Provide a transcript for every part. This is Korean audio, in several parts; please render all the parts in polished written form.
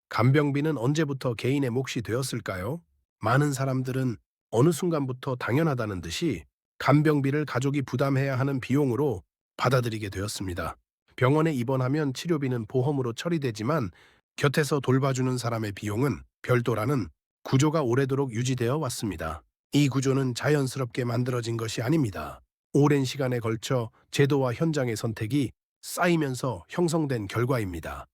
간병비는 언제부터 개인의 몫이 되었을까요? 많은 사람들은 어느 순간부터 당연하다는 듯이 간병비를 가족이 부담해야 하는 비용으로 받아들이게 되었습니다. 병원에 입원하면 치료비는 보험으로 처리되지만 곁에서 돌봐주는 사람의 비용은 별도라는 구조가 오래도록 유지되어 왔습니다. 이 구조는 자연스럽게 만들어진 것이 아닙니다. 오랜 시간에 걸쳐 제도와 현장의 선택이 쌓이면서 형성된 결과입니다.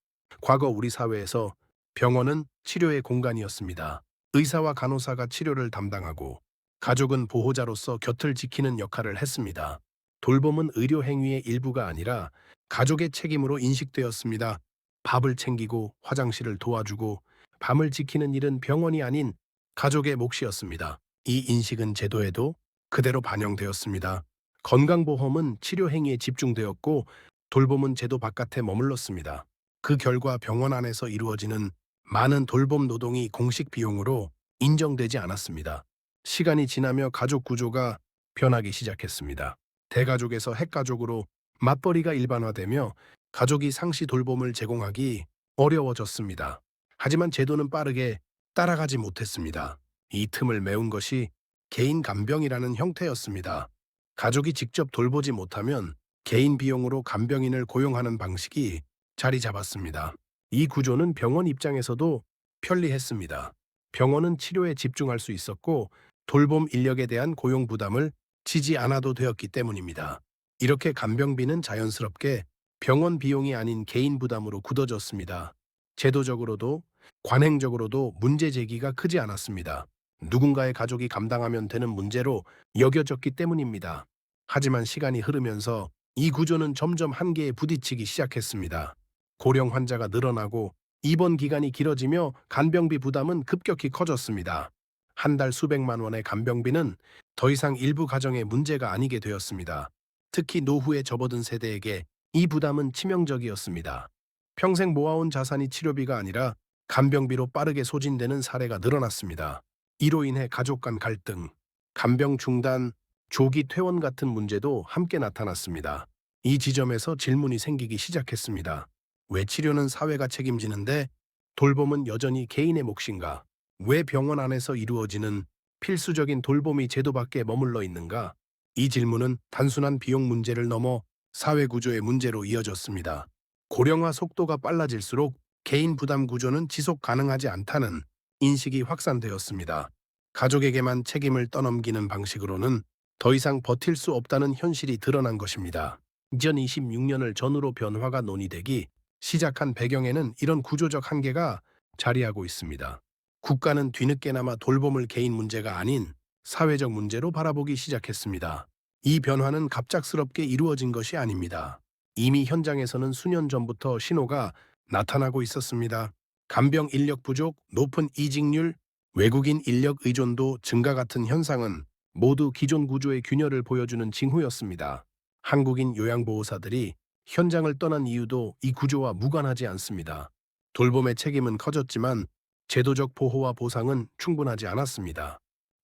과거 우리 사회에서 병원은 치료의 공간이었습니다. 의사와 간호사가 치료를 담당하고 가족은 보호자로서 곁을 지키는 역할을 했습니다. 돌봄은 의료 행위의 일부가 아니라 가족의 책임으로 인식되었습니다. 밥을 챙기고 화장실을 도와주고 밤을 지키는 일은 병원이 아닌 가족의 몫이었습니다. 이 인식은 제도에도 그대로 반영되었습니다. 건강보험은 치료 행위에 집중되었고 돌봄은 제도 바깥에 머물렀습니다. 그 결과 병원 안에서 이루어지는 많은 돌봄 노동이 공식 비용으로 인정되지 않았습니다. 시간이 지나며 가족 구조가 변하기 시작했습니다. 대가족에서 핵가족으로 맞벌이가 일반화되며 가족이 상시 돌봄을 제공하기 어려워졌습니다. 하지만 제도는 빠르게 따라가지 못했습니다. 이 틈을 메운 것이 개인 간병이라는 형태였습니다. 가족이 직접 돌보지 못하면 개인 비용으로 간병인을 고용하는 방식이 자리 잡았습니다. 이 구조는 병원 입장에서도 편리했습니다. 병원은 치료에 집중할 수 있었고 돌봄 인력에 대한 고용 부담을 지지 않아도 되었기 때문입니다. 이렇게 간병비는 자연스럽게 병원 비용이 아닌 개인 부담으로 굳어졌습니다. 제도적으로도 관행적으로도 문제 제기가 크지 않았습니다. 누군가의 가족이 감당하면 되는 문제로 여겨졌기 때문입니다. 하지만 시간이 흐르면서 이 구조는 점점 한계에 부딪히기 시작했습니다. 고령 환자가 늘어나고 입원 기간이 길어지며 간병비 부담은 급격히 커졌습니다. 한 달 수백만 원의 간병비는 더 이상 일부 가정의 문제가 아니게 되었습니다. 특히 노후에 접어든 세대에게 이 부담은 치명적이었습니다. 평생 모아온 자산이 치료비가 아니라 간병비로 빠르게 소진되는 사례가 늘어났습니다. 이로 인해 가족 간 갈등, 간병 중단, 조기 퇴원 같은 문제도 함께 나타났습니다. 이 지점에서 질문이 생기기 시작했습니다. 왜 치료는 사회가 책임지는데 돌봄은 여전히 개인의 몫인가? 왜 병원 안에서 이루어지는 필수적인 돌봄이 제도 밖에 머물러 있는가? 이 질문은 단순한 비용 문제를 넘어 사회 구조의 문제로 이어졌습니다. 고령화 속도가 빨라질수록 개인 부담 구조는 지속 가능하지 않다는 인식이 확산되었습니다. 가족에게만 책임을 떠넘기는 방식으로는 더 이상 버틸 수 없다는 현실이 드러난 것입니다. 2026년을 전후로 변화가 논의되기 시작한 배경에는 이런 구조적 한계가 자리하고 있습니다. 국가는 뒤늦게나마 돌봄을 개인 문제가 아닌 사회적 문제로 바라보기 시작했습니다. 이 변화는 갑작스럽게 이루어진 것이 아닙니다. 이미 현장에서는 수년 전부터 신호가 나타나고 있었습니다. 간병 인력 부족, 높은 이직률, 외국인 인력 의존도 증가 같은 현상은 모두 기존 구조의 균열을 보여주는 징후였습니다. 한국인 요양보호사들이 현장을 떠난 이유도 이 구조와 무관하지 않습니다. 돌봄의 책임은 커졌지만 제도적 보호와 보상은 충분하지 않았습니다.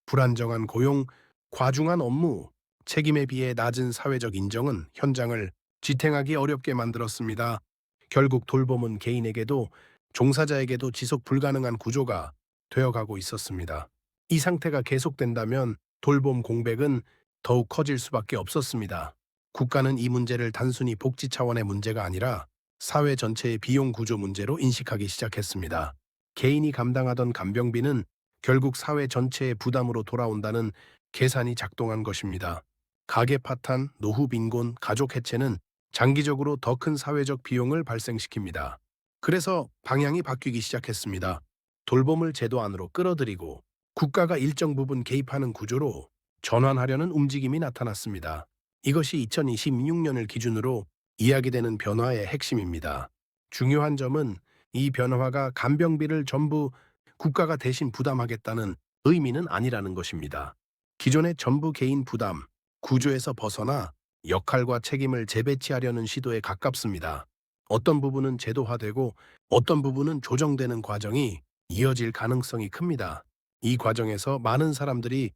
불안정한 고용, 과중한 업무, 책임에 비해 낮은 사회적 인정은 현장을 지탱하기 어렵게 만들었습니다. 결국 돌봄은 개인에게도 종사자에게도 지속 불가능한 구조가 되어가고 있었습니다. 이 상태가 계속된다면 돌봄 공백은 더욱 커질 수밖에 없었습니다. 국가는 이 문제를 단순히 복지 차원의 문제가 아니라 사회 전체의 비용 구조 문제로 인식하기 시작했습니다. 개인이 감당하던 간병비는 결국 사회 전체의 부담으로 돌아온다는 계산이 작동한 것입니다. 가계 파탄, 노후 빈곤, 가족 해체는 장기적으로 더 큰 사회적 비용을 발생시킵니다. 그래서 방향이 바뀌기 시작했습니다. 돌봄을 제도 안으로 끌어들이고 국가가 일정 부분 개입하는 구조로 전환하려는 움직임이 나타났습니다. 이것이 2026년을 기준으로 이야기되는 변화의 핵심입니다. 중요한 점은 이 변화가 간병비를 전부 국가가 대신 부담하겠다는 의미는 아니라는 것입니다. 기존의 전부 개인 부담, 구조에서 벗어나 역할과 책임을 재배치하려는 시도에 가깝습니다. 어떤 부분은 제도화되고 어떤 부분은 조정되는 과정이 이어질 가능성이 큽니다. 이 과정에서 많은 사람들이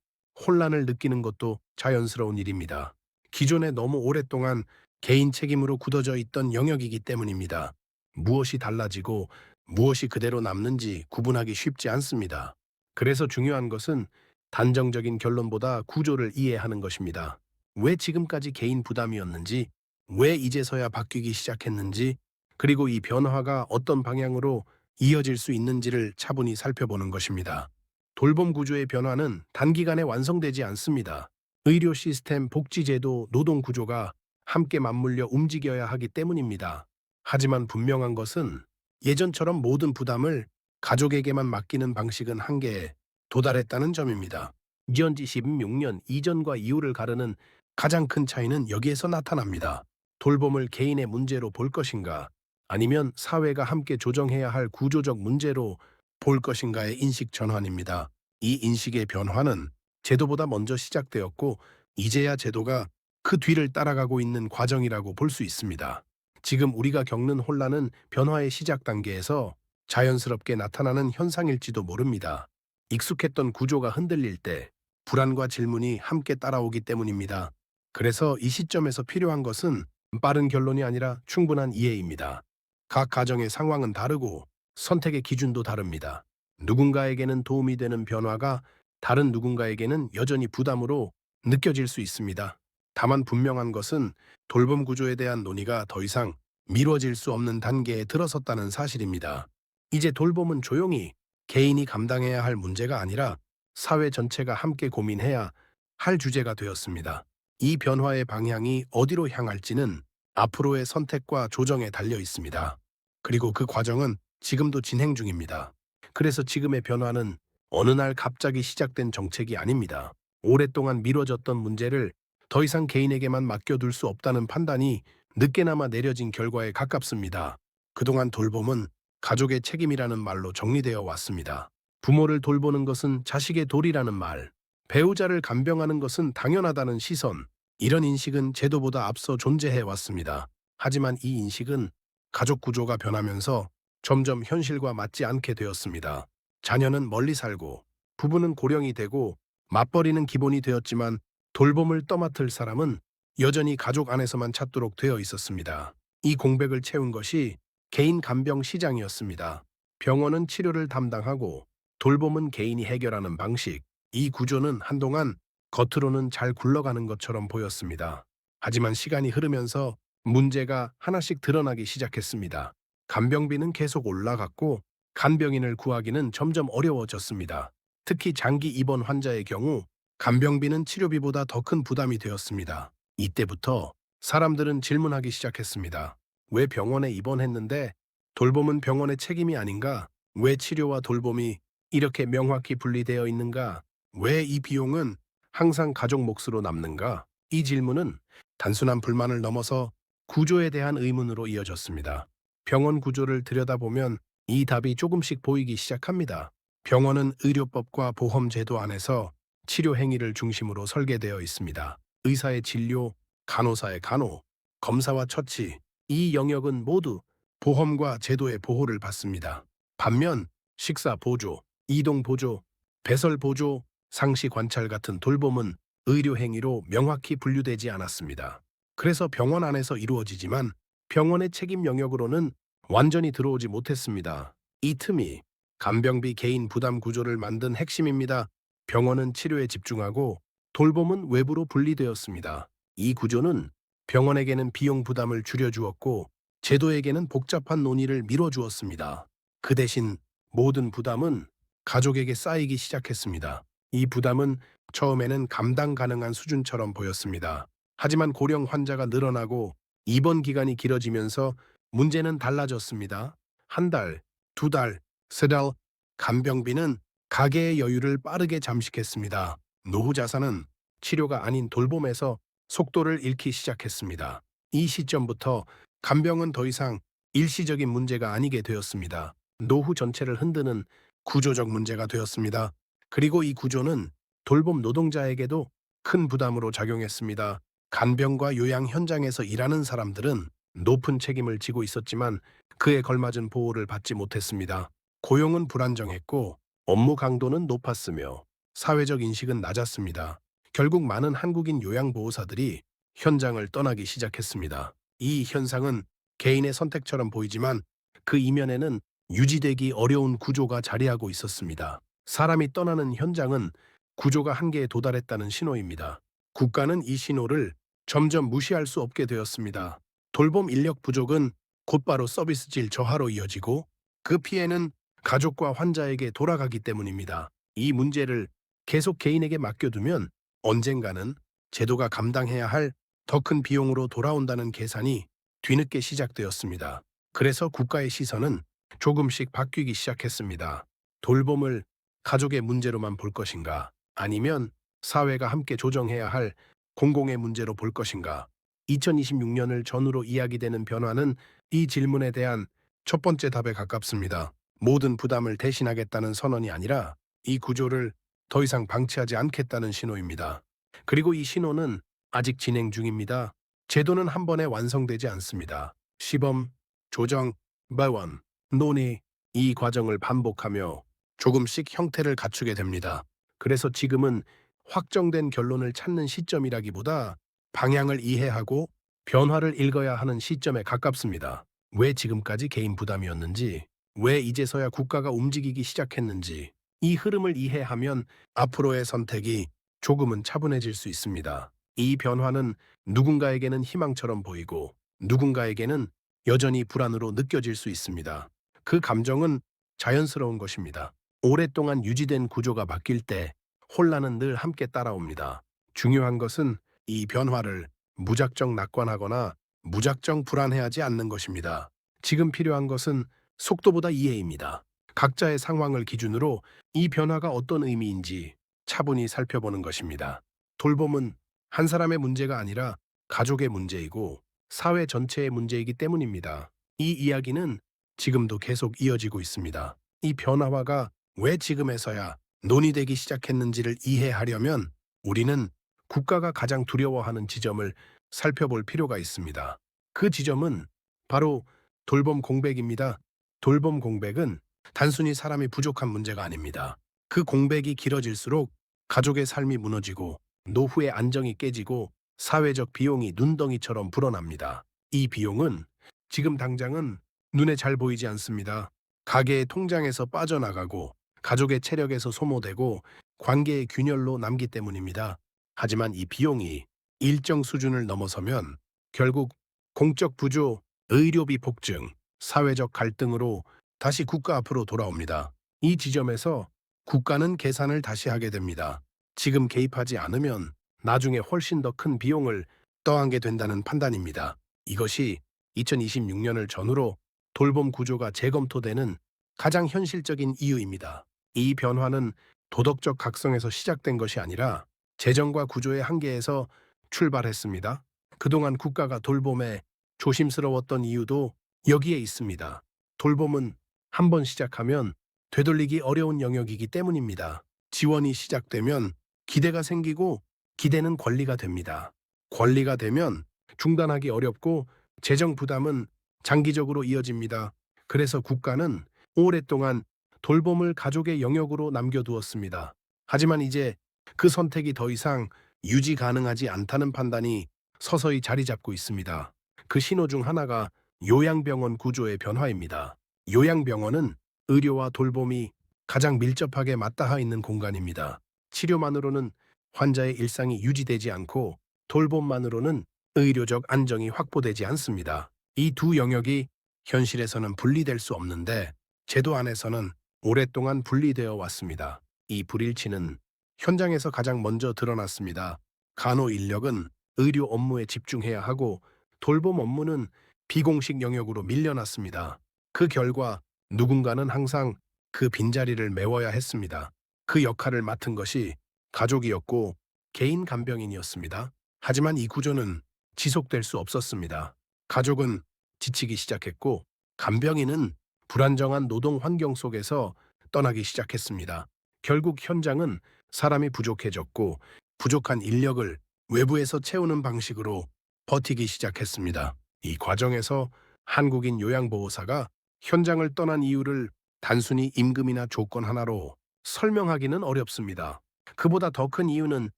혼란을 느끼는 것도 자연스러운 일입니다. 기존에 너무 오랫동안 개인 책임으로 굳어져 있던 영역이기 때문입니다. 무엇이 달라지고 무엇이 그대로 남는지 구분하기 쉽지 않습니다. 그래서 중요한 것은 단정적인 결론보다 구조를 이해하는 것입니다. 왜 지금까지 개인 부담이었는지, 왜 이제서야 바뀌기 시작했는지, 그리고 이 변화가 어떤 방향으로 이어질 수 있는지를 차분히 살펴보는 것입니다. 돌봄 구조의 변화는 단기간에 완성되지 않습니다. 의료 시스템, 복지제도, 노동 구조가 함께 맞물려 움직여야 하기 때문입니다. 하지만 분명한 것은 예전처럼 모든 부담을 가족에게만 맡기는 방식은 한계에 도달했다는 점입니다. 지언지 16년 이전과 이후를 가르는 가장 큰 차이는 여기에서 나타납니다. 돌봄을 개인의 문제로 볼 것인가, 아니면 사회가 함께 조정해야 할 구조적 문제로 볼 것인가의 인식 전환입니다. 이 인식의 변화는 제도보다 먼저 시작되었고, 이제야 제도가 그 뒤를 따라가고 있는 과정이라고 볼 수 있습니다. 지금 우리가 겪는 혼란은 변화의 시작 단계에서 자연스럽게 나타나는 현상일지도 모릅니다. 익숙했던 구조가 흔들릴 때 불안과 질문이 함께 따라오기 때문입니다. 그래서 이 시점에서 필요한 것은 빠른 결론이 아니라 충분한 이해입니다. 각 가정의 상황은 다르고 선택의 기준도 다릅니다. 누군가에게는 도움이 되는 변화가 다른 누군가에게는 여전히 부담으로 느껴질 수 있습니다. 다만 분명한 것은 돌봄 구조에 대한 논의가 더 이상 미뤄질 수 없는 단계에 들어섰다는 사실입니다. 이제 돌봄은 조용히 개인이 감당해야 할 문제가 아니라 사회 전체가 함께 고민해야 할 주제가 되었습니다. 이 변화의 방향이 어디로 향할지는 앞으로의 선택과 조정에 달려 있습니다. 그리고 그 과정은 지금도 진행 중입니다. 그래서 지금의 변화는 어느 날 갑자기 시작된 정책이 아닙니다. 오랫동안 미뤄졌던 문제를 더 이상 개인에게만 맡겨둘 수 없다는 판단이 늦게나마 내려진 결과에 가깝습니다. 그동안 돌봄은 가족의 책임이라는 말로 정리되어 왔습니다. 부모를 돌보는 것은 자식의 도리라는 말, 배우자를 간병하는 것은 당연하다는 시선, 이런 인식은 제도보다 앞서 존재해 왔습니다. 하지만 이 인식은 가족 구조가 변하면서 점점 현실과 맞지 않게 되었습니다. 자녀는 멀리 살고, 부부는 고령이 되고, 맞벌이는 기본이 되었지만 돌봄을 떠맡을 사람은 여전히 가족 안에서만 찾도록 되어 있었습니다. 이 공백을 채운 것이 개인 간병 시장이었습니다. 병원은 치료를 담당하고 돌봄은 개인이 해결하는 방식. 이 구조는 한동안 겉으로는 잘 굴러가는 것처럼 보였습니다. 하지만 시간이 흐르면서 문제가 하나씩 드러나기 시작했습니다. 간병비는 계속 올라갔고 간병인을 구하기는 점점 어려워졌습니다. 특히 장기 입원 환자의 경우 간병비는 치료비보다 더 큰 부담이 되었습니다. 이때부터 사람들은 질문하기 시작했습니다. 왜 병원에 입원했는데 돌봄은 병원의 책임이 아닌가? 왜 치료와 돌봄이 이렇게 명확히 분리되어 있는가? 왜 이 비용은 항상 가족 몫으로 남는가? 이 질문은 단순한 불만을 넘어서 구조에 대한 의문으로 이어졌습니다. 병원 구조를 들여다보면 이 답이 조금씩 보이기 시작합니다. 병원은 의료법과 보험제도 안에서 치료 행위를 중심으로 설계되어 있습니다. 의사의 진료, 간호사의 간호, 검사와 처치, 이 영역은 모두 보험과 제도의 보호를 받습니다. 반면 식사 보조, 이동 보조, 배설 보조, 상시 관찰 같은 돌봄은 의료 행위로 명확히 분류되지 않았습니다. 그래서 병원 안에서 이루어지지만 병원의 책임 영역으로는 완전히 들어오지 못했습니다. 이 틈이 간병비 개인 부담 구조를 만든 핵심입니다. 병원은 치료에 집중하고 돌봄은 외부로 분리되었습니다. 이 구조는 병원에게는 비용 부담을 줄여주었고 제도에게는 복잡한 논의를 밀어주었습니다. 그 대신 모든 부담은 가족에게 쌓이기 시작했습니다. 이 부담은 처음에는 감당 가능한 수준처럼 보였습니다. 하지만 고령 환자가 늘어나고 입원 기간이 길어지면서 문제는 달라졌습니다. 한 달, 두 달, 세 달, 간병비는 가계의 여유를 빠르게 잠식했습니다. 노후 자산은 치료가 아닌 돌봄에서 속도를 잃기 시작했습니다. 이 시점부터 간병은 더 이상 일시적인 문제가 아니게 되었습니다. 노후 전체를 흔드는 구조적 문제가 되었습니다. 그리고 이 구조는 돌봄 노동자에게도 큰 부담으로 작용했습니다. 간병과 요양 현장에서 일하는 사람들은 높은 책임을 지고 있었지만 그에 걸맞은 보호를 받지 못했습니다. 고용은 불안정했고 업무 강도는 높았으며 사회적 인식은 낮았습니다. 결국 많은 한국인 요양보호사들이 현장을 떠나기 시작했습니다. 이 현상은 개인의 선택처럼 보이지만 그 이면에는 유지되기 어려운 구조가 자리하고 있었습니다. 사람이 떠나는 현장은 구조가 한계에 도달했다는 신호입니다. 국가는 이 신호를 점점 무시할 수 없게 되었습니다. 돌봄 인력 부족은 곧바로 서비스 질 저하로 이어지고 그 피해는 가족과 환자에게 돌아가기 때문입니다. 이 문제를 계속 개인에게 맡겨두면 언젠가는 제도가 감당해야 할 더 큰 비용으로 돌아온다는 계산이 뒤늦게 시작되었습니다. 그래서 국가의 시선은 조금씩 바뀌기 시작했습니다. 돌봄을 가족의 문제로만 볼 것인가? 아니면 사회가 함께 조정해야 할 공공의 문제로 볼 것인가? 2026년을 전후로 이야기되는 변화는 이 질문에 대한 첫 번째 답에 가깝습니다. 모든 부담을 대신하겠다는 선언이 아니라 이 구조를 더 이상 방치하지 않겠다는 신호입니다. 그리고 이 신호는 아직 진행 중입니다. 제도는 한 번에 완성되지 않습니다. 시범, 조정, 보완, 논의, 이 과정을 반복하며 조금씩 형태를 갖추게 됩니다. 그래서 지금은 확정된 결론을 찾는 시점이라기보다 방향을 이해하고 변화를 읽어야 하는 시점에 가깝습니다. 왜 지금까지 개인 부담이었는지, 왜 이제서야 국가가 움직이기 시작했는지, 이 흐름을 이해하면 앞으로의 선택이 조금은 차분해질 수 있습니다. 이 변화는 누군가에게는 희망처럼 보이고 누군가에게는 여전히 불안으로 느껴질 수 있습니다. 그 감정은 자연스러운 것입니다. 오랫동안 유지된 구조가 바뀔 때 혼란은 늘 함께 따라옵니다. 중요한 것은 이 변화를 무작정 낙관하거나 무작정 불안해하지 않는 것입니다. 지금 필요한 것은 속도보다 이해입니다. 각자의 상황을 기준으로 이 변화가 어떤 의미인지 차분히 살펴보는 것입니다. 돌봄은 한 사람의 문제가 아니라 가족의 문제이고 사회 전체의 문제이기 때문입니다. 이 이야기는 지금도 계속 이어지고 있습니다. 이 변화화가 왜 지금에서야 논의되기 시작했는지를 이해하려면 우리는 국가가 가장 두려워하는 지점을 살펴볼 필요가 있습니다. 그 지점은 바로 돌봄 공백입니다. 돌봄 공백은 단순히 사람이 부족한 문제가 아닙니다. 그 공백이 길어질수록 가족의 삶이 무너지고 노후의 안정이 깨지고 사회적 비용이 눈덩이처럼 불어납니다. 이 비용은 지금 당장은 눈에 잘 보이지 않습니다. 가게의 통장에서 빠져나가고 가족의 체력에서 소모되고 관계의 균열로 남기 때문입니다. 하지만 이 비용이 일정 수준을 넘어서면 결국 공적 부조, 의료비 폭증, 사회적 갈등으로 다시 국가 앞으로 돌아옵니다. 이 지점에서 국가는 계산을 다시 하게 됩니다. 지금 개입하지 않으면 나중에 훨씬 더 큰 비용을 떠안게 된다는 판단입니다. 이것이 2026년을 전후로 돌봄 구조가 재검토되는 가장 현실적인 이유입니다. 이 변화는 도덕적 각성에서 시작된 것이 아니라 재정과 구조의 한계에서 출발했습니다. 그동안 국가가 돌봄에 조심스러웠던 이유도 여기에 있습니다. 돌봄은 한 번 시작하면 되돌리기 어려운 영역이기 때문입니다. 지원이 시작되면 기대가 생기고 기대는 권리가 됩니다. 권리가 되면 중단하기 어렵고 재정 부담은 장기적으로 이어집니다. 그래서 국가는 오랫동안 돌봄을 가족의 영역으로 남겨두었습니다. 하지만 이제 그 선택이 더 이상 유지 가능하지 않다는 판단이 서서히 자리 잡고 있습니다. 그 신호 중 하나가 요양병원 구조의 변화입니다. 요양병원은 의료와 돌봄이 가장 밀접하게 맞닿아 있는 공간입니다. 치료만으로는 환자의 일상이 유지되지 않고 돌봄만으로는 의료적 안정이 확보되지 않습니다. 이 두 영역이 현실에서는 분리될 수 없는데 제도 안에서는 오랫동안 분리되어 왔습니다. 이 불일치는 현장에서 가장 먼저 드러났습니다. 간호 인력은 의료 업무에 집중해야 하고 돌봄 업무는 비공식 영역으로 밀려났습니다. 그 결과 누군가는 항상 그 빈자리를 메워야 했습니다. 그 역할을 맡은 것이 가족이었고 개인 간병인이었습니다. 하지만 이 구조는 지속될 수 없었습니다. 가족은 지치기 시작했고 간병인은 불안정한 노동 환경 속에서 떠나기 시작했습니다. 결국 현장은 사람이 부족해졌고 부족한 인력을 외부에서 채우는 방식으로 버티기 시작했습니다. 이 과정에서 한국인 요양보호사가 현장을 떠난 이유를 단순히 임금이나 조건 하나로 설명하기는 어렵습니다. 그보다 더 큰 이유는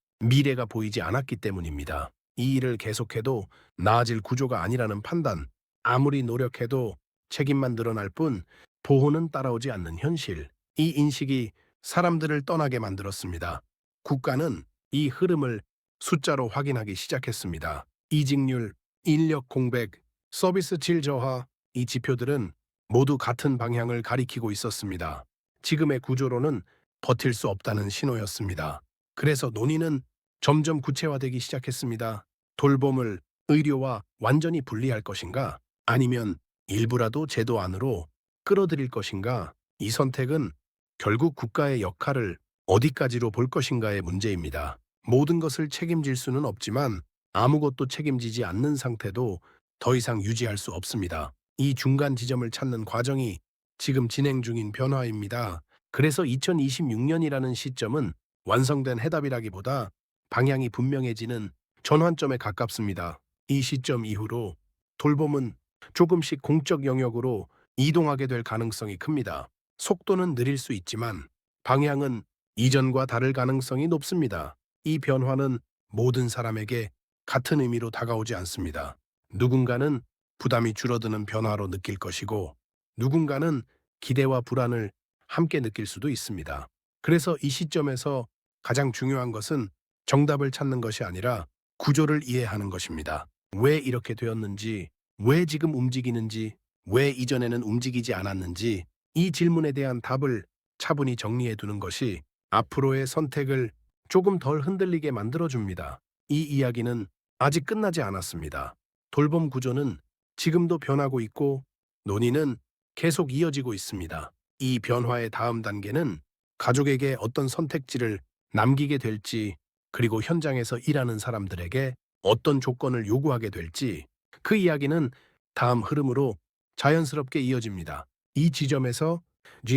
미래가 보이지 않았기 때문입니다. 이 일을 계속해도 나아질 구조가 아니라는 판단, 아무리 노력해도 책임만 늘어날 뿐 보호는 따라오지 않는 현실. 이 인식이 사람들을 떠나게 만들었습니다. 국가는 이 흐름을 숫자로 확인하기 시작했습니다. 이직률, 인력 공백, 서비스 질 저하, 이 지표들은 모두 같은 방향을 가리키고 있었습니다. 지금의 구조로는 버틸 수 없다는 신호였습니다. 그래서 논의는 점점 구체화되기 시작했습니다. 돌봄을 의료와 완전히 분리할 것인가? 아니면 일부라도 제도 안으로 끌어들일 것인가? 이 선택은 결국 국가의 역할을 어디까지로 볼 것인가의 문제입니다. 모든 것을 책임질 수는 없지만 아무것도 책임지지 않는 상태도 더 이상 유지할 수 없습니다. 이 중간 지점을 찾는 과정이 지금 진행 중인 변화입니다. 그래서 2026년이라는 시점은 완성된 해답이라기보다 방향이 분명해지는 전환점에 가깝습니다. 이 시점 이후로 돌봄은 조금씩 공적 영역으로 이동하게 될 가능성이 큽니다. 속도는 느릴 수 있지만 방향은 이전과 다를 가능성이 높습니다. 이 변화는 모든 사람에게 같은 의미로 다가오지 않습니다. 누군가는 부담이 줄어드는 변화로 느낄 것이고 누군가는 기대와 불안을 함께 느낄 수도 있습니다. 그래서 이 시점에서 가장 중요한 것은 정답을 찾는 것이 아니라 구조를 이해하는 것입니다. 왜 이렇게 되었는지, 왜 지금 움직이는지, 왜 이전에는 움직이지 않았는지 이 질문에 대한 답을 차분히 정리해 두는 것이 앞으로의 선택을 조금 덜 흔들리게 만들어줍니다. 이 이야기는 아직 끝나지 않았습니다. 돌봄 구조는 지금도 변하고 있고 논의는 계속 이어지고 있습니다. 이 변화의 다음 단계는 가족에게 어떤 선택지를 남기게 될지 그리고 현장에서 일하는 사람들에게 어떤 조건을 요구하게 될지 그 이야기는 다음 흐름으로 자연스럽게 이어집니다. 이 지점에서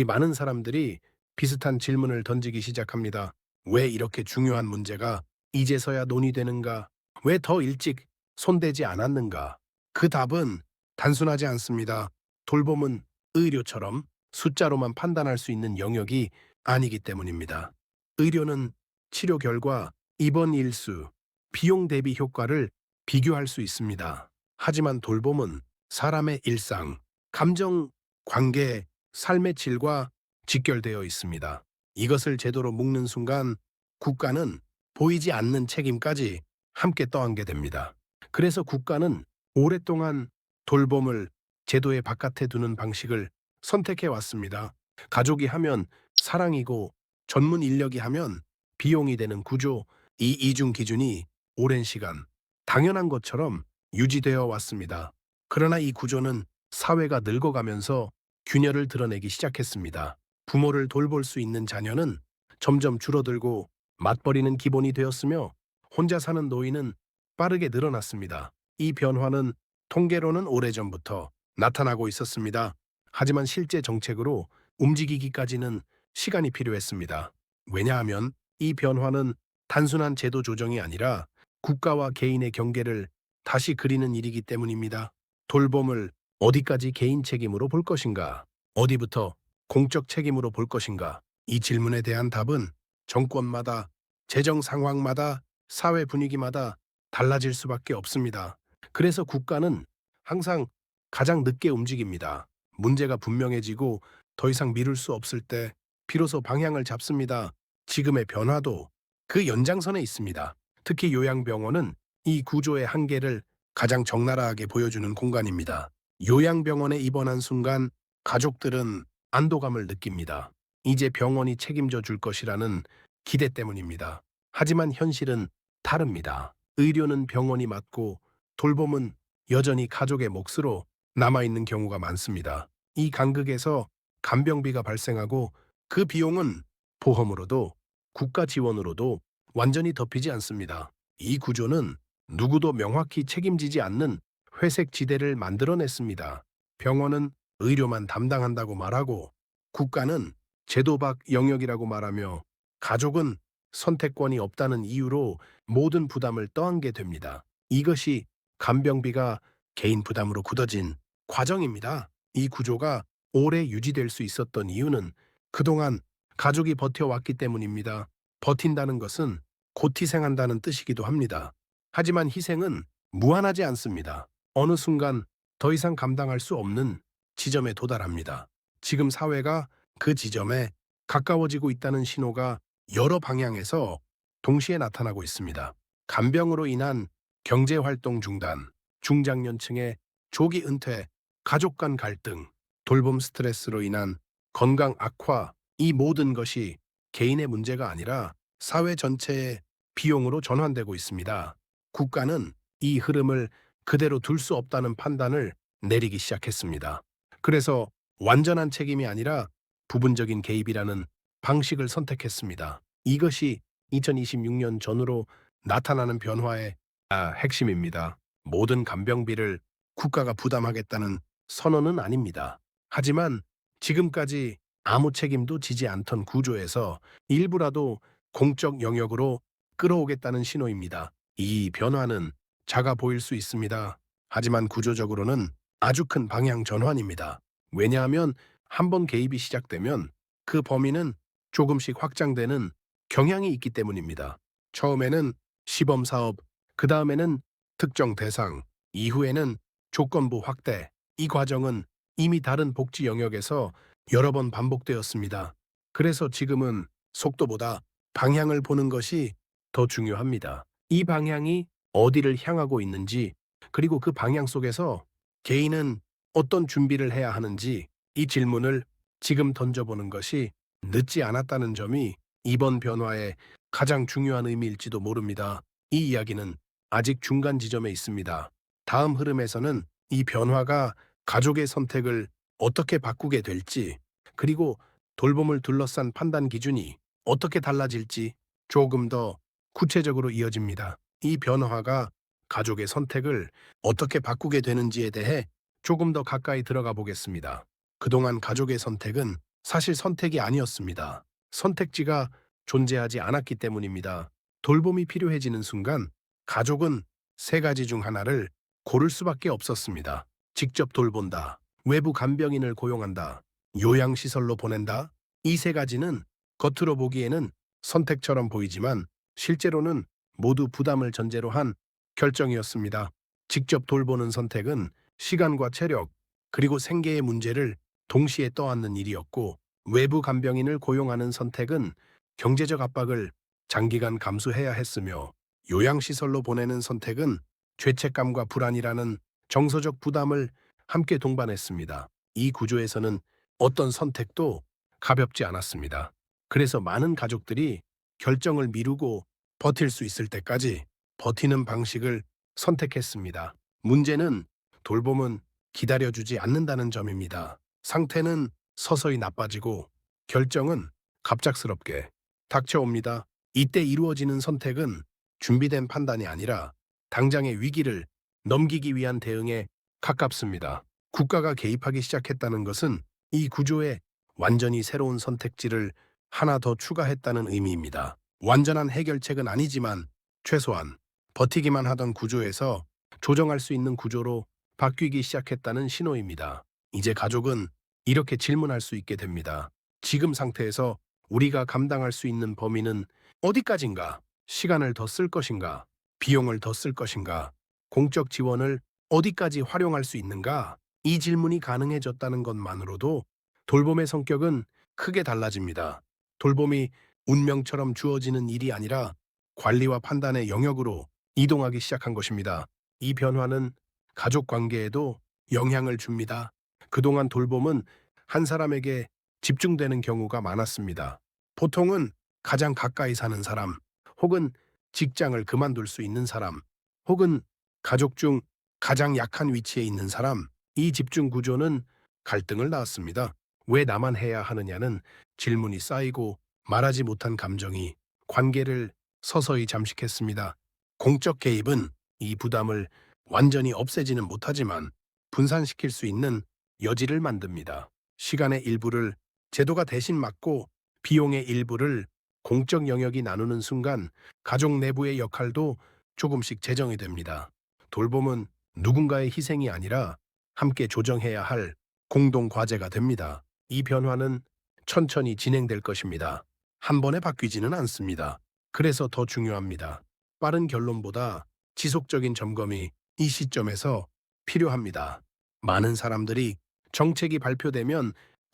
많은 사람들이 비슷한 질문을 던지기 시작합니다. 왜 이렇게 중요한 문제가 이제서야 논의되는가? 왜 더 일찍 손대지 않았는가? 그 답은 단순하지 않습니다. 돌봄은 의료처럼 숫자로만 판단할 수 있는 영역이 아니기 때문입니다. 의료는 치료 결과, 입원 일수, 비용 대비 효과를 비교할 수 있습니다. 하지만 돌봄은 사람의 일상, 감정, 관계, 삶의 질과 직결되어 있습니다. 이것을 제대로 묶는 순간 국가는 보이지 않는 책임까지 함께 떠안게 됩니다. 그래서 국가는 오랫동안 돌봄을 제도의 바깥에 두는 방식을 선택해 왔습니다. 가족이 하면 사랑이고 전문 인력이 하면 비용이 되는 구조, 이 이중 기준이 오랜 시간 당연한 것처럼 유지되어 왔습니다. 그러나 이 구조는 사회가 늙어가면서 균열을 드러내기 시작했습니다. 부모를 돌볼 수 있는 자녀는 점점 줄어들고 맞벌이는 기본이 되었으며 혼자 사는 노인은 빠르게 늘어났습니다. 이 변화는 통계로는 오래전부터 나타나고 있었습니다. 하지만 실제 정책으로 움직이기까지는 시간이 필요했습니다. 왜냐하면 이 변화는 단순한 제도 조정이 아니라 국가와 개인의 경계를 다시 그리는 일이기 때문입니다. 돌봄을 어디까지 개인 책임으로 볼 것인가? 어디부터 공적 책임으로 볼 것인가? 이 질문에 대한 답은 정권마다, 재정 상황마다, 사회 분위기마다 달라질 수밖에 없습니다. 그래서 국가는 항상 가장 늦게 움직입니다. 문제가 분명해지고 더 이상 미룰 수 없을 때 비로소 방향을 잡습니다. 지금의 변화도 그 연장선에 있습니다. 특히 요양병원은 이 구조의 한계를 가장 적나라하게 보여주는 공간입니다. 요양병원에 입원한 순간 가족들은 안도감을 느낍니다. 이제 병원이 책임져 줄 것이라는 기대 때문입니다. 하지만 현실은 다릅니다. 의료는 병원이 맡고 돌봄은 여전히 가족의 몫으로 남아있는 경우가 많습니다. 이 간극에서 간병비가 발생하고 그 비용은 보험으로도 국가 지원으로도 완전히 덮이지 않습니다. 이 구조는 누구도 명확히 책임지지 않는 회색 지대를 만들어냈습니다. 병원은 의료만 담당한다고 말하고 국가는 제도 밖 영역이라고 말하며 가족은 선택권이 없다는 이유로 모든 부담을 떠안게 됩니다. 이것이 간병비가 개인 부담으로 굳어진 과정입니다. 이 구조가 오래 유지될 수 있었던 이유는 그동안 가족이 버텨왔기 때문입니다. 버틴다는 것은 곧 희생한다는 뜻이기도 합니다. 하지만 희생은 무한하지 않습니다. 어느 순간 더 이상 감당할 수 없는 지점에 도달합니다. 지금 사회가 그 지점에 가까워지고 있다는 신호가 여러 방향에서 동시에 나타나고 있습니다. 간병으로 인한 경제활동 중단, 중장년층의 조기 은퇴, 가족 간 갈등, 돌봄 스트레스로 인한 건강 악화, 이 모든 것이 개인의 문제가 아니라 사회 전체의 비용으로 전환되고 있습니다. 국가는 이 흐름을 그대로 둘 수 없다는 판단을 내리기 시작했습니다. 그래서 완전한 책임이 아니라 부분적인 개입이라는 방식을 선택했습니다. 이것이 2026년 전후로 나타나는 변화의 핵심입니다. 모든 간병비를 국가가 부담하겠다는 선언은 아닙니다. 하지만 지금까지 아무 책임도 지지 않던 구조에서 일부라도 공적 영역으로 끌어오겠다는 신호입니다. 이 변화는 작아 보일 수 있습니다. 하지만 구조적으로는 아주 큰 방향 전환입니다. 왜냐하면 한 번 개입이 시작되면 그 범위는 조금씩 확장되는 경향이 있기 때문입니다. 처음에는 시범 사업, 그 다음에는 특정 대상, 이후에는 조건부 확대. 이 과정은 이미 다른 복지 영역에서 여러 번 반복되었습니다. 그래서 지금은 속도보다 방향을 보는 것이 더 중요합니다. 이 방향이 어디를 향하고 있는지, 그리고 그 방향 속에서 개인은 어떤 준비를 해야 하는지, 이 질문을 지금 던져보는 것이 늦지 않았다는 점이 이번 변화의 가장 중요한 의미일지도 모릅니다. 이 이야기는 아직 중간 지점에 있습니다. 다음 흐름에서는 이 변화가 가족의 선택을 어떻게 바꾸게 될지, 그리고 돌봄을 둘러싼 판단 기준이 어떻게 달라질지 조금 더 구체적으로 이어집니다. 이 변화가 가족의 선택을 어떻게 바꾸게 되는지에 대해 조금 더 가까이 들어가 보겠습니다. 그동안 가족의 선택은 사실 선택이 아니었습니다. 선택지가 존재하지 않았기 때문입니다. 돌봄이 필요해지는 순간 가족은 세 가지 중 하나를 고를 수밖에 없었습니다. 직접 돌본다, 외부 간병인을 고용한다, 요양시설로 보낸다. 이 세 가지는 겉으로 보기에는 선택처럼 보이지만 실제로는 모두 부담을 전제로 한 결정이었습니다. 직접 돌보는 선택은 시간과 체력, 그리고 생계의 문제를 동시에 떠안는 일이었고, 외부 간병인을 고용하는 선택은 경제적 압박을 장기간 감수해야 했으며, 요양시설로 보내는 선택은 죄책감과 불안이라는 정서적 부담을 함께 동반했습니다. 이 구조에서는 어떤 선택도 가볍지 않았습니다. 그래서 많은 가족들이 결정을 미루고 버틸 수 있을 때까지 버티는 방식을 선택했습니다. 문제는 돌봄은 기다려주지 않는다는 점입니다. 상태는 서서히 나빠지고 결정은 갑작스럽게 닥쳐옵니다. 이때 이루어지는 선택은 준비된 판단이 아니라 당장의 위기를 넘기기 위한 대응에 가깝습니다. 국가가 개입하기 시작했다는 것은 이 구조에 완전히 새로운 선택지를 하나 더 추가했다는 의미입니다. 완전한 해결책은 아니지만 최소한 버티기만 하던 구조에서 조정할 수 있는 구조로 바뀌기 시작했다는 신호입니다. 이제 가족은 이렇게 질문할 수 있게 됩니다. 지금 상태에서 우리가 감당할 수 있는 범위는 어디까지인가? 시간을 더 쓸 것인가? 비용을 더 쓸 것인가? 공적 지원을 어디까지 활용할 수 있는가? 이 질문이 가능해졌다는 것만으로도 돌봄의 성격은 크게 달라집니다. 돌봄이 운명처럼 주어지는 일이 아니라 관리와 판단의 영역으로 이동하기 시작한 것입니다. 이 변화는 가족 관계에도 영향을 줍니다. 그동안 돌봄은 한 사람에게 집중되는 경우가 많았습니다. 보통은 가장 가까이 사는 사람, 혹은 직장을 그만둘 수 있는 사람, 혹은 가족 중 가장 약한 위치에 있는 사람, 이 집중 구조는 갈등을 낳았습니다. 왜 나만 해야 하느냐는 질문이 쌓이고 말하지 못한 감정이 관계를 서서히 잠식했습니다. 공적 개입은 이 부담을 완전히 없애지는 못하지만 분산시킬 수 있는 여지를 만듭니다. 시간의 일부를 제도가 대신 맡고 비용의 일부를 공적 영역이 나누는 순간 가족 내부의 역할도 조금씩 재정이 됩니다. 돌봄은 누군가의 희생이 아니라 함께 조정해야 할 공동 과제가 됩니다. 이 변화는 천천히 진행될 것입니다. 한 번에 바뀌지는 않습니다. 그래서 더 중요합니다. 빠른 결론보다 지속적인 점검이 이 시점에서 필요합니다. 많은 사람들이 정책이 발표되면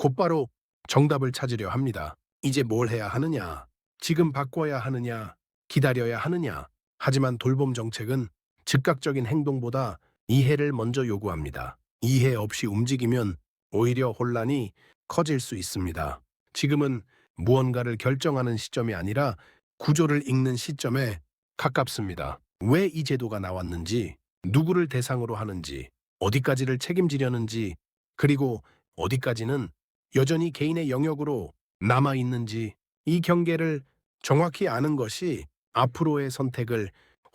곧바로 정답을 찾으려 합니다. 이제 뭘 해야 하느냐? 지금 바꿔야 하느냐? 기다려야 하느냐? 하지만 돌봄 정책은 즉각적인 행동보다 이해를 먼저 요구합니다. 이해 없이 움직이면 오히려 혼란이 커질 수 있습니다. 지금은 무언가를 결정하는 시점이 아니라 구조를 읽는 시점에 가깝습니다. 왜 이 제도가 나왔는지, 누구를 대상으로 하는지, 어디까지를 책임지려는지, 그리고 어디까지는 여전히 개인의 영역으로 남아 있는지, 이 경계를 정확히 아는 것이 앞으로의 선택을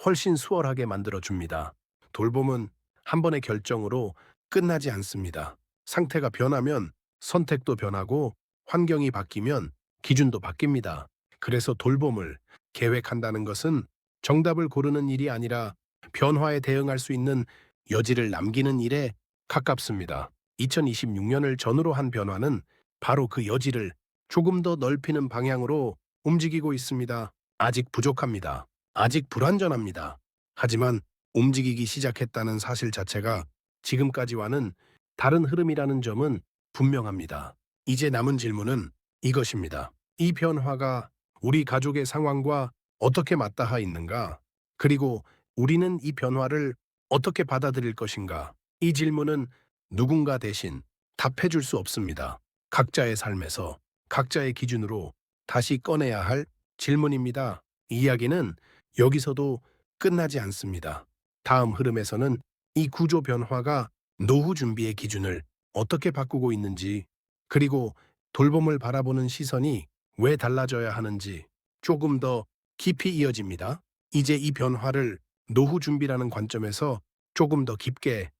훨씬 수월하게 만들어 줍니다. 돌봄은 한 번의 결정으로 끝나지 않습니다. 상태가 변하면 선택도 변하고 환경이 바뀌면 기준도 바뀝니다. 그래서 돌봄을 계획한다는 것은 정답을 고르는 일이 아니라 변화에 대응할 수 있는 여지를 남기는 일에 가깝습니다. 2026년을 전후로 한 변화는 바로 그 여지를 조금 더 넓히는 방향으로 움직이고 있습니다. 아직 부족합니다. 아직 불완전합니다. 하지만 움직이기 시작했다는 사실 자체가 지금까지와는 다른 흐름이라는 점은 분명합니다. 이제 남은 질문은 이것입니다. 이 변화가 우리 가족의 상황과 어떻게 맞닿아 있는가? 그리고 우리는 이 변화를 어떻게 받아들일 것인가? 이 질문은 누군가 대신 답해 줄 수 없습니다. 각자의 삶에서 각자의 기준으로 다시 꺼내야 할 질문입니다. 이야기는 여기서도 끝나지 않습니다. 다음 흐름에서는 이 구조 변화가 노후 준비의 기준을 어떻게 바꾸고 있는지, 그리고 돌봄을 바라보는 시선이 왜 달라져야 하는지 조금 더 깊이 이어집니다. 이제 이 변화를 노후 준비라는 관점에서 조금 더 깊게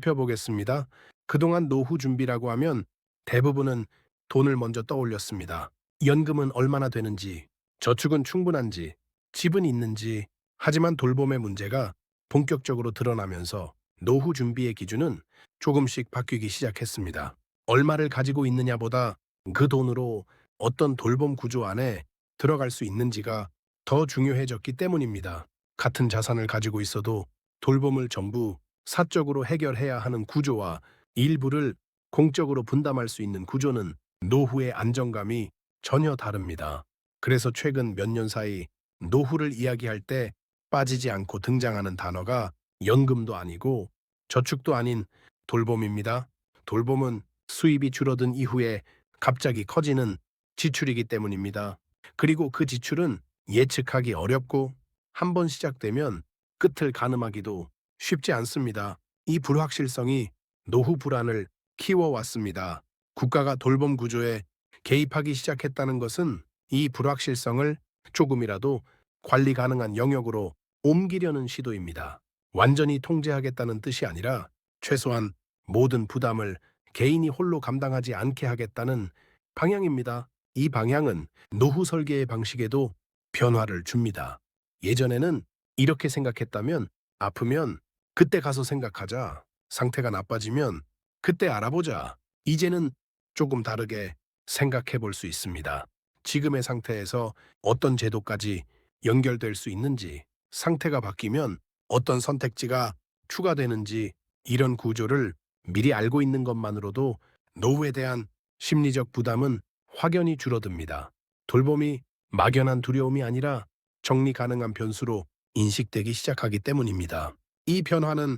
살펴보겠습니다. 그동안 노후 준비라고 하면 대부분은 돈을 먼저 떠올렸습니다. 연금은 얼마나 되는지, 저축은 충분한지, 집은 있는지. 하지만 돌봄의 문제가 본격적으로 드러나면서 노후 준비의 기준은 조금씩 바뀌기 시작했습니다. 얼마를 가지고 있느냐보다 그 돈으로 어떤 돌봄 구조 안에 들어갈 수 있는지가 더 중요해졌기 때문입니다. 같은 자산을 가지고 있어도 돌봄을 전부 사적으로 해결해야 하는 구조와 일부를 공적으로 분담할 수 있는 구조는 노후의 안정감이 전혀 다릅니다. 그래서 최근 몇 년 사이 노후를 이야기할 때 빠지지 않고 등장하는 단어가 연금도 아니고 저축도 아닌 돌봄입니다. 돌봄은 수입이 줄어든 이후에 갑자기 커지는 지출이기 때문입니다. 그리고 그 지출은 예측하기 어렵고 한 번 시작되면 끝을 가늠하기도 쉽지 않습니다. 이 불확실성이 노후 불안을 키워왔습니다. 국가가 돌봄 구조에 개입하기 시작했다는 것은 이 불확실성을 조금이라도 관리 가능한 영역으로 옮기려는 시도입니다. 완전히 통제하겠다는 뜻이 아니라 최소한 모든 부담을 개인이 홀로 감당하지 않게 하겠다는 방향입니다. 이 방향은 노후 설계의 방식에도 변화를 줍니다. 예전에는 이렇게 생각했다면 아프면 그때 가서 생각하자. 상태가 나빠지면 그때 알아보자. 이제는 조금 다르게 생각해 볼 수 있습니다. 지금의 상태에서 어떤 제도까지 연결될 수 있는지, 상태가 바뀌면 어떤 선택지가 추가되는지, 이런 구조를 미리 알고 있는 것만으로도 노후에 대한 심리적 부담은 확연히 줄어듭니다. 돌봄이 막연한 두려움이 아니라 정리 가능한 변수로 인식되기 시작하기 때문입니다. 이 변화는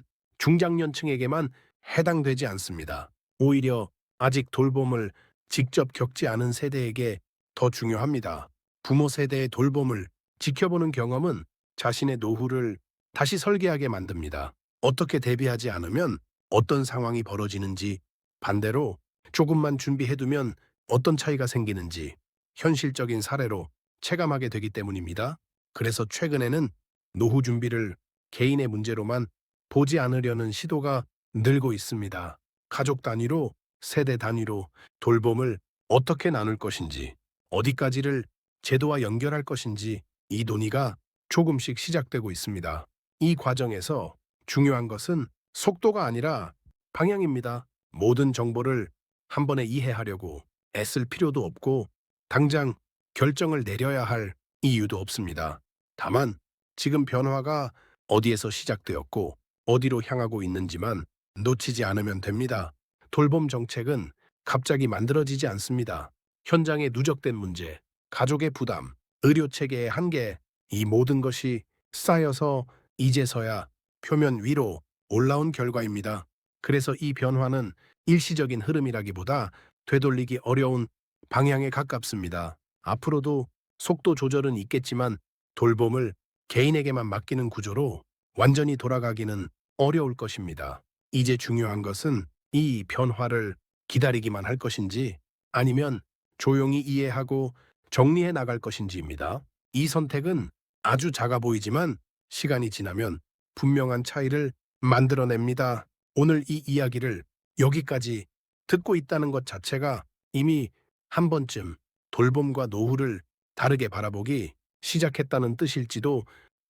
중장년층에게만 해당되지 않습니다. 오히려 아직 돌봄을 직접 겪지 않은 세대에게 더 중요합니다. 부모 세대의 돌봄을 지켜보는 경험은 자신의 노후를 다시 설계하게 만듭니다. 어떻게 대비하지 않으면 어떤 상황이 벌어지는지, 반대로 조금만 준비해두면 어떤 차이가 생기는지 현실적인 사례로 체감하게 되기 때문입니다. 그래서 최근에는 노후 준비를 개인의 문제로만 보지 않으려는 시도가 늘고 있습니다. 가족 단위로, 세대 단위로 돌봄을 어떻게 나눌 것인지, 어디까지를 제도와 연결할 것인지 이 논의가 조금씩 시작되고 있습니다. 이 과정에서 중요한 것은 속도가 아니라 방향입니다. 모든 정보를 한 번에 이해하려고 애쓸 필요도 없고 당장 결정을 내려야 할 이유도 없습니다. 다만 지금 변화가 어디에서 시작되었고 어디로 향하고 있는지만 놓치지 않으면 됩니다. 돌봄 정책은 갑자기 만들어지지 않습니다. 현장에 누적된 문제, 가족의 부담, 의료 체계의 한계, 이 모든 것이 쌓여서 이제서야 표면 위로 올라온 결과입니다. 그래서 이 변화는 일시적인 흐름이라기보다 되돌리기 어려운 방향에 가깝습니다. 앞으로도 속도 조절은 있겠지만 돌봄을 개인에게만 맡기는 구조로 완전히 돌아가기는 어려울 것입니다. 이제 중요한 것은 이 변화를 기다리기만 할 것인지 아니면 조용히 이해하고 정리해 나갈 것인지입니다. 이 선택은 아주 작아 보이지만 시간이 지나면 분명한 차이를 만들어냅니다. 오늘 이 이야기를 여기까지 듣고 있다는 것 자체가 이미 한 번쯤 돌봄과 노후를 다르게 바라보기 시작했다는 뜻일지도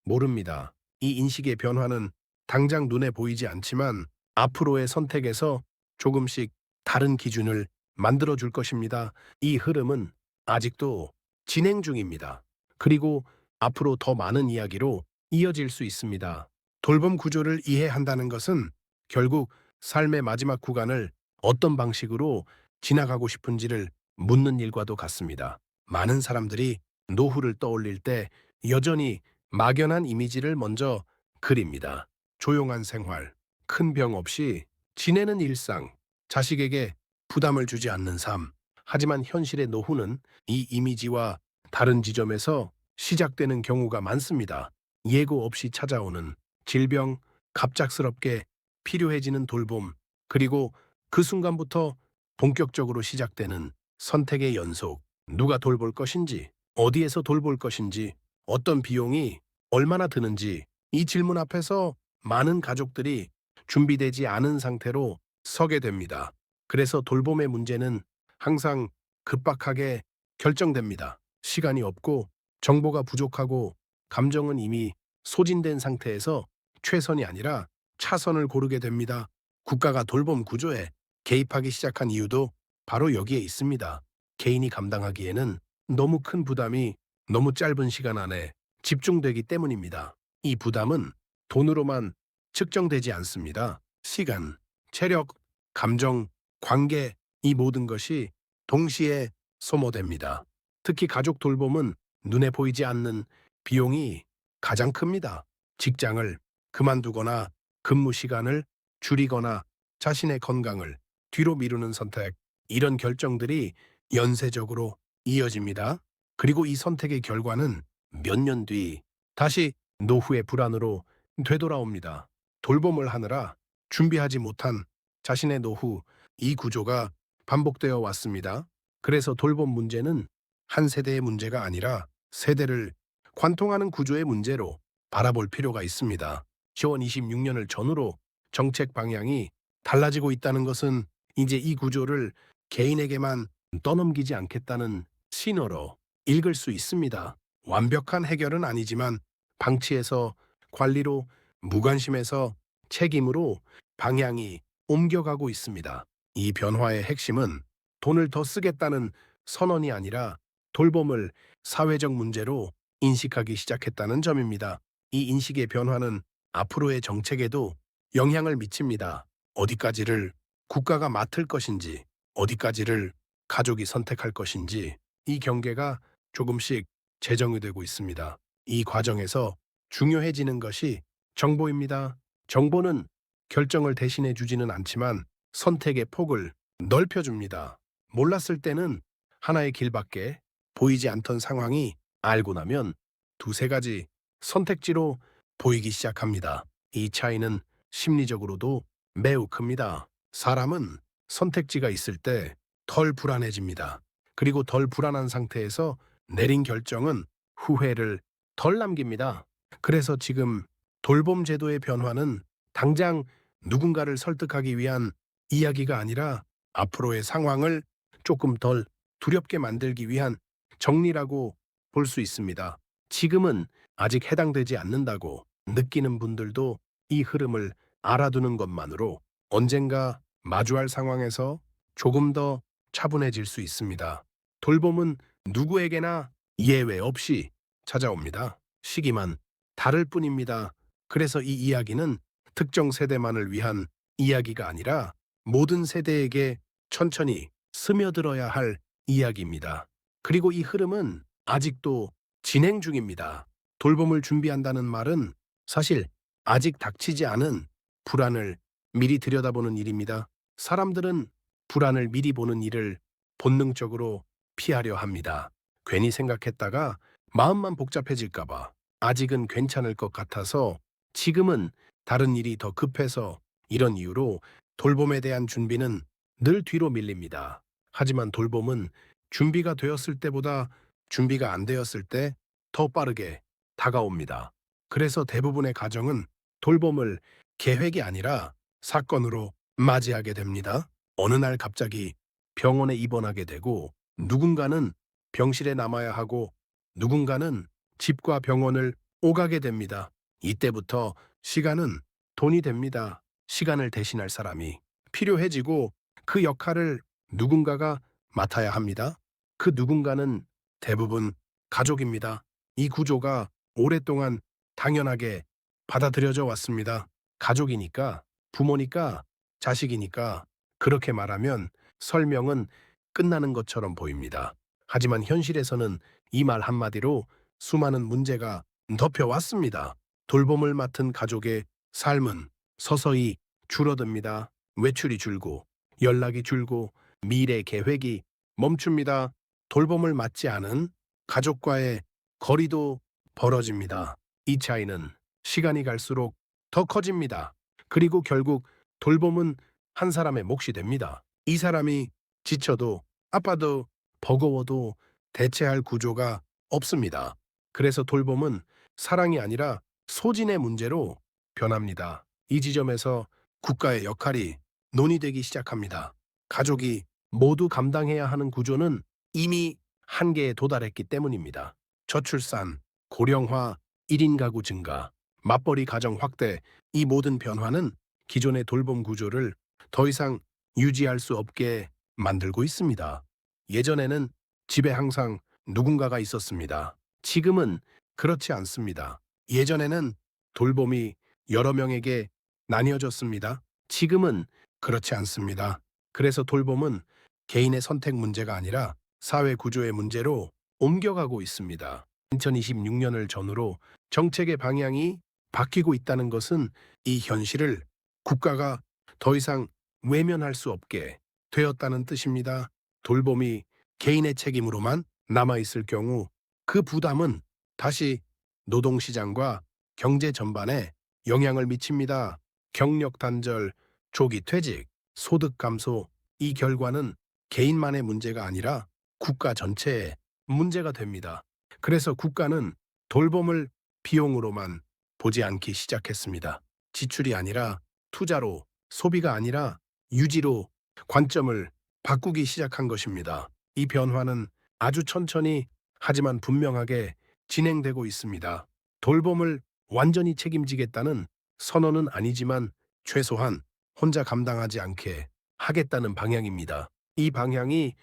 모릅니다. 이 인식의 변화는 당장 눈에 보이지 않지만 앞으로의 선택에서 조금씩 다른 기준을 만들어 줄 것입니다. 이 흐름은 아직도 진행 중입니다. 그리고 앞으로 더 많은 이야기로 이어질 수 있습니다. 돌봄 구조를 이해한다는 것은 결국 삶의 마지막 구간을 어떤 방식으로 지나가고 싶은지를 묻는 일과도 같습니다. 많은 사람들이 노후를 떠올릴 때 여전히 막연한 이미지를 먼저 그립니다. 조용한 생활, 큰 병 없이 지내는 일상, 자식에게 부담을 주지 않는 삶. 하지만 현실의 노후는 이 이미지와 다른 지점에서 시작되는 경우가 많습니다. 예고 없이 찾아오는 질병, 갑작스럽게 필요해지는 돌봄, 그리고 그 순간부터 본격적으로 시작되는 선택의 연속. 누가 돌볼 것인지, 어디에서 돌볼 것인지, 어떤 비용이 얼마나 드는지, 이 질문 앞에서 많은 가족들이 준비되지 않은 상태로 서게 됩니다. 그래서 돌봄의 문제는 항상 급박하게 결정됩니다. 시간이 없고 정보가 부족하고 감정은 이미 소진된 상태에서 최선이 아니라 차선을 고르게 됩니다. 국가가 돌봄 구조에 개입하기 시작한 이유도 바로 여기에 있습니다. 개인이 감당하기에는 너무 큰 부담이 너무 짧은 시간 안에 집중되기 때문입니다. 이 부담은 돈으로만 측정되지 않습니다. 시간, 체력, 감정, 관계, 이 모든 것이 동시에 소모됩니다. 특히 가족 돌봄은 눈에 보이지 않는 비용이 가장 큽니다. 직장을 그만두거나 근무 시간을 줄이거나 자신의 건강을 뒤로 미루는 선택, 이런 결정들이 연쇄적으로 이어집니다. 그리고 이 선택의 결과는 몇 년 뒤 다시 노후의 불안으로 되돌아옵니다. 돌봄을 하느라 준비하지 못한 자신의 노후, 이 구조가 반복되어 왔습니다. 그래서 돌봄 문제는 한 세대의 문제가 아니라 세대를 관통하는 구조의 문제로 바라볼 필요가 있습니다. 2026년을 전후로 정책 방향이 달라지고 있다는 것은 이제 이 구조를 개인에게만 떠넘기지 않겠다는 신호로 읽을 수 있습니다. 완벽한 해결은 아니지만 방치에서 관리로, 무관심에서 책임으로 방향이 옮겨가고 있습니다. 이 변화의 핵심은 돈을 더 쓰겠다는 선언이 아니라 돌봄을 사회적 문제로 인식하기 시작했다는 점입니다. 이 인식의 변화는 앞으로의 정책에도 영향을 미칩니다. 어디까지를 국가가 맡을 것인지, 어디까지를 가족이 선택할 것인지, 이 경계가 조금씩 재정이 되고 있습니다. 이 과정에서 중요해지는 것이 정보입니다. 정보는 결정을 대신해 주지는 않지만 선택의 폭을 넓혀줍니다. 몰랐을 때는 하나의 길밖에 보이지 않던 상황이 알고 나면 두세 가지 선택지로 보이기 시작합니다. 이 차이는 심리적으로도 매우 큽니다. 사람은 선택지가 있을 때 덜 불안해집니다. 그리고 덜 불안한 상태에서 내린 결정은 후회를 덜 남깁니다. 그래서 지금 돌봄 제도의 변화는 당장 누군가를 설득하기 위한 이야기가 아니라 앞으로의 상황을 조금 덜 두렵게 만들기 위한 정리라고 볼 수 있습니다. 지금은 아직 해당되지 않는다고 느끼는 분들도 이 흐름을 알아두는 것만으로 언젠가 마주할 상황에서 조금 더 차분해질 수 있습니다. 돌봄은 누구에게나 예외 없이 찾아옵니다. 시기만 다를 뿐입니다. 그래서 이 이야기는 특정 세대만을 위한 이야기가 아니라 모든 세대에게 천천히 스며들어야 할 이야기입니다. 그리고 이 흐름은 아직도 진행 중입니다. 돌봄을 준비한다는 말은 사실 아직 닥치지 않은 불안을 미리 들여다보는 일입니다. 사람들은 불안을 미리 보는 일을 본능적으로 피하려 합니다. 괜히 생각했다가 마음만 복잡해질까봐 아직은 괜찮을 것 같아서 지금은 다른 일이 더 급해서 이런 이유로 돌봄에 대한 준비는 늘 뒤로 밀립니다. 하지만 돌봄은 준비가 되었을 때보다 준비가 안 되었을 때 더 빠르게 다가옵니다. 그래서 대부분의 가정은 돌봄을 계획이 아니라 사건으로 맞이하게 됩니다. 어느 날 갑자기 병원에 입원하게 되고 누군가는 병실에 남아야 하고 누군가는 집과 병원을 오가게 됩니다. 이때부터 시간은 돈이 됩니다. 시간을 대신할 사람이 필요해지고 그 역할을 누군가가 맡아야 합니다. 그 누군가는 대부분 가족입니다. 이 구조가 오랫동안 당연하게 받아들여져 왔습니다. 가족이니까, 부모니까, 자식이니까 그렇게 말하면 설명은 끝나는 것처럼 보입니다. 하지만 현실에서는 이 말 한마디로 수많은 문제가 덮여왔습니다. 돌봄을 맡은 가족의 삶은 서서히 줄어듭니다. 외출이 줄고, 연락이 줄고, 미래 계획이 멈춥니다. 돌봄을 맡지 않은 가족과의 거리도 벌어집니다. 이 차이는 시간이 갈수록 더 커집니다. 그리고 결국 돌봄은 한 사람의 몫이 됩니다. 이 사람이 지쳐도 아파도 버거워도 대체할 구조가 없습니다. 그래서 돌봄은 사랑이 아니라 소진의 문제로 변합니다. 이 지점에서 국가의 역할이 논의되기 시작합니다. 가족이 모두 감당해야 하는 구조는 이미 한계에 도달했기 때문입니다. 저출산, 고령화, 1인 가구 증가, 맞벌이 가정 확대, 이 모든 변화는 기존의 돌봄 구조를 더 이상 유지할 수 없게 만들고 있습니다. 예전에는 집에 항상 누군가가 있었습니다. 지금은 그렇지 않습니다. 예전에는 돌봄이 여러 명에게 나뉘어졌습니다. 지금은 그렇지 않습니다. 그래서 돌봄은 개인의 선택 문제가 아니라 사회 구조의 문제로 옮겨가고 있습니다. 2026년을 전후로 정책의 방향이 바뀌고 있다는 것은 이 현실을 국가가 더 이상 외면할 수 없게 되었다는 뜻입니다. 돌봄이 개인의 책임으로만 남아있을 경우 그 부담은 다시 노동시장과 경제 전반에 영향을 미칩니다. 경력 단절, 조기 퇴직, 소득 감소, 이 결과는 개인만의 문제가 아니라 국가 전체의 문제가 됩니다. 그래서 국가는 돌봄을 비용으로만 보지 않기 시작했습니다. 지출이 아니라 투자로, 소비가 아니라 유지로 관점을 바꾸기 시작한 것입니다. 이 변화는 아주 천천히 하지만 분명하게 진행되고 있습니다. 돌봄을 완전히 책임지겠다는 선언은 아니지만 최소한 혼자 감당하지 않게 하겠다는 방향입니다. 이 방향이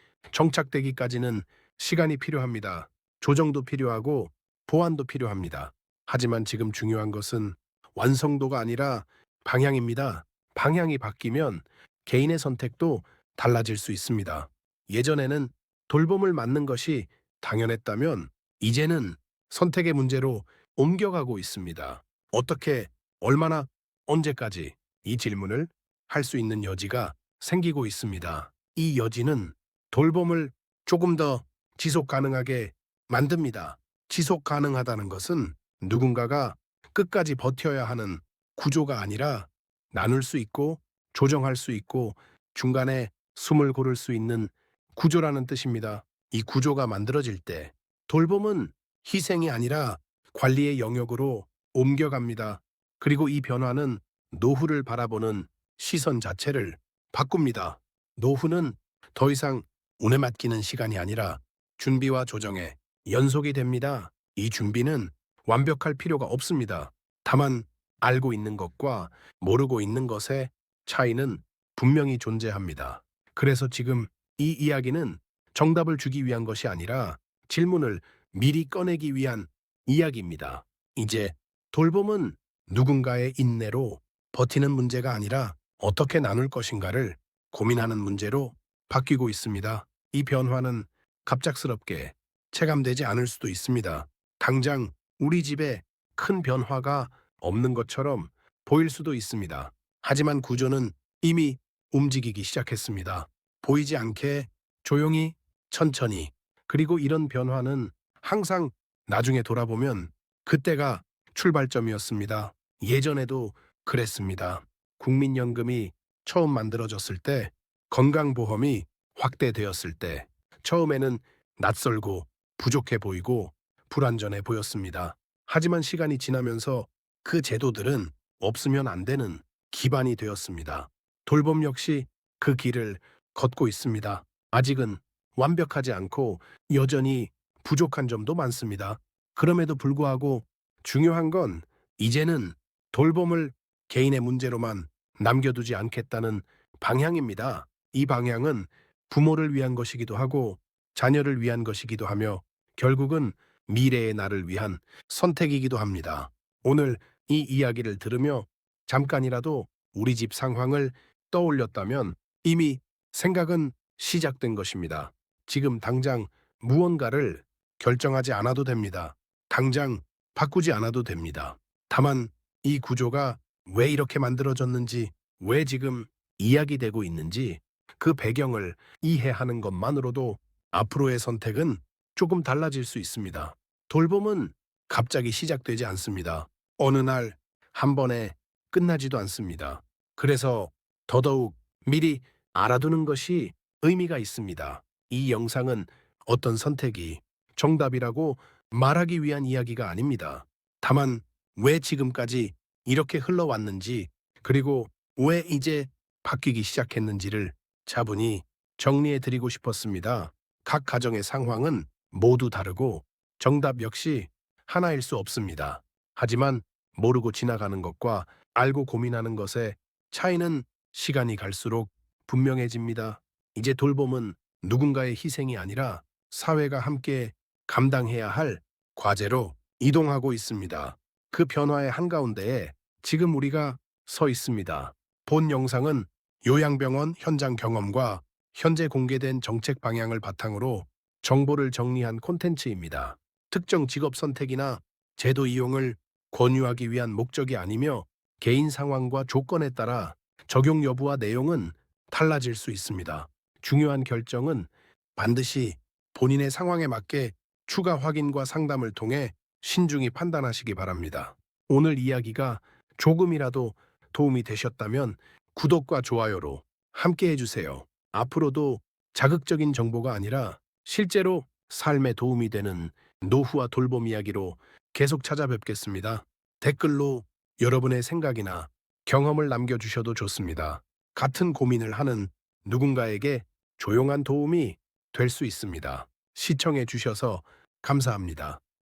정착되기까지는 시간이 필요합니다. 조정도 필요하고 보완도 필요합니다. 하지만 지금 중요한 것은 완성도가 아니라 방향입니다. 방향이 바뀌면 개인의 선택도 달라질 수 있습니다. 예전에는 돌봄을 맡는 것이 당연했다면 이제는 선택의 문제로 옮겨가고 있습니다. 어떻게, 얼마나, 언제까지 이 질문을 할 수 있는 여지가 생기고 있습니다. 이 여지는 돌봄을 조금 더 지속 가능하게 만듭니다. 지속 가능하다는 것은 누군가가 끝까지 버텨야 하는 구조가 아니라 나눌 수 있고 조정할 수 있고 중간에 숨을 고를 수 있는 구조라는 뜻입니다. 이 구조가 만들어질 때 돌봄은 희생이 아니라 관리의 영역으로 옮겨갑니다. 그리고 이 변화는 노후를 바라보는 시선 자체를 바꿉니다. 노후는 더 이상 운에 맡기는 시간이 아니라 준비와 조정의 연속이 됩니다. 이 준비는 완벽할 필요가 없습니다. 다만 알고 있는 것과 모르고 있는 것의 차이는 분명히 존재합니다. 그래서 지금 이 이야기는 정답을 주기 위한 것이 아니라 질문을 미리 꺼내기 위한 이야기입니다. 이제 돌봄은 누군가의 인내로 버티는 문제가 아니라 어떻게 나눌 것인가를 고민하는 문제로 바뀌고 있습니다. 이 변화는 갑작스럽게 체감되지 않을 수도 있습니다. 당장 우리 집에 큰 변화가 없는 것처럼 보일 수도 있습니다. 하지만 구조는 이미 움직이기 시작했습니다. 보이지 않게 조용히 천천히. 그리고 이런 변화는 항상 나중에 돌아보면 그때가 출발점이었습니다. 예전에도 그랬습니다. 국민연금이 처음 만들어졌을 때, 건강보험이 확대되었을 때, 처음에는 낯설고 부족해 보이고 불완전해 보였습니다. 하지만 시간이 지나면서 그 제도들은 없으면 안 되는 기반이 되었습니다. 돌봄 역시 그 길을 걷고 있습니다. 아직은 완벽하지 않고 여전히 부족한 점도 많습니다. 그럼에도 불구하고 중요한 건 이제는 돌봄을 개인의 문제로만 남겨두지 않겠다는 방향입니다. 이 방향은 부모를 위한 것이기도 하고 자녀를 위한 것이기도 하며 결국은 미래의 나를 위한 선택이기도 합니다. 오늘 이 이야기를 들으며 잠깐이라도 우리 집 상황을 떠올렸다면 이미 생각은 시작된 것입니다. 지금 당장 무언가를 결정하지 않아도 됩니다. 당장 바꾸지 않아도 됩니다. 다만 이 구조가 왜 이렇게 만들어졌는지, 왜 지금 이야기되고 있는지 그 배경을 이해하는 것만으로도 앞으로의 선택은 조금 달라질 수 있습니다. 돌봄은 갑자기 시작되지 않습니다. 어느 날 한 번에 끝나지도 않습니다. 그래서 더더욱 미리 알아두는 것이 의미가 있습니다. 이 영상은 어떤 선택이 정답이라고 말하기 위한 이야기가 아닙니다. 다만 왜 지금까지 이렇게 흘러왔는지, 그리고 왜 이제 바뀌기 시작했는지를 차분히 정리해 드리고 싶었습니다. 각 가정의 상황은 모두 다르고 정답 역시 하나일 수 없습니다. 하지만 모르고 지나가는 것과 알고 고민하는 것의 차이는 시간이 갈수록 분명해집니다. 이제 돌봄은 누군가의 희생이 아니라 사회가 함께 감당해야 할 과제로 이동하고 있습니다. 그 변화의 한가운데에 지금 우리가 서 있습니다. 본 영상은 요양병원 현장 경험과 현재 공개된 정책 방향을 바탕으로 정보를 정리한 콘텐츠입니다. 특정 직업 선택이나 제도 이용을 권유하기 위한 목적이 아니며 개인 상황과 조건에 따라 적용 여부와 내용은 달라질 수 있습니다. 중요한 결정은 반드시 본인의 상황에 맞게 추가 확인과 상담을 통해 신중히 판단하시기 바랍니다. 오늘 이야기가 조금이라도 도움이 되셨다면 구독과 좋아요로 함께 해주세요. 앞으로도 자극적인 정보가 아니라 실제로 삶에 도움이 되는 노후와 돌봄 이야기로 계속 찾아뵙겠습니다. 댓글로 여러분의 생각이나 경험을 남겨주셔도 좋습니다. 같은 고민을 하는 누군가에게 조용한 도움이 될 수 있습니다. 시청해 주셔서 감사합니다.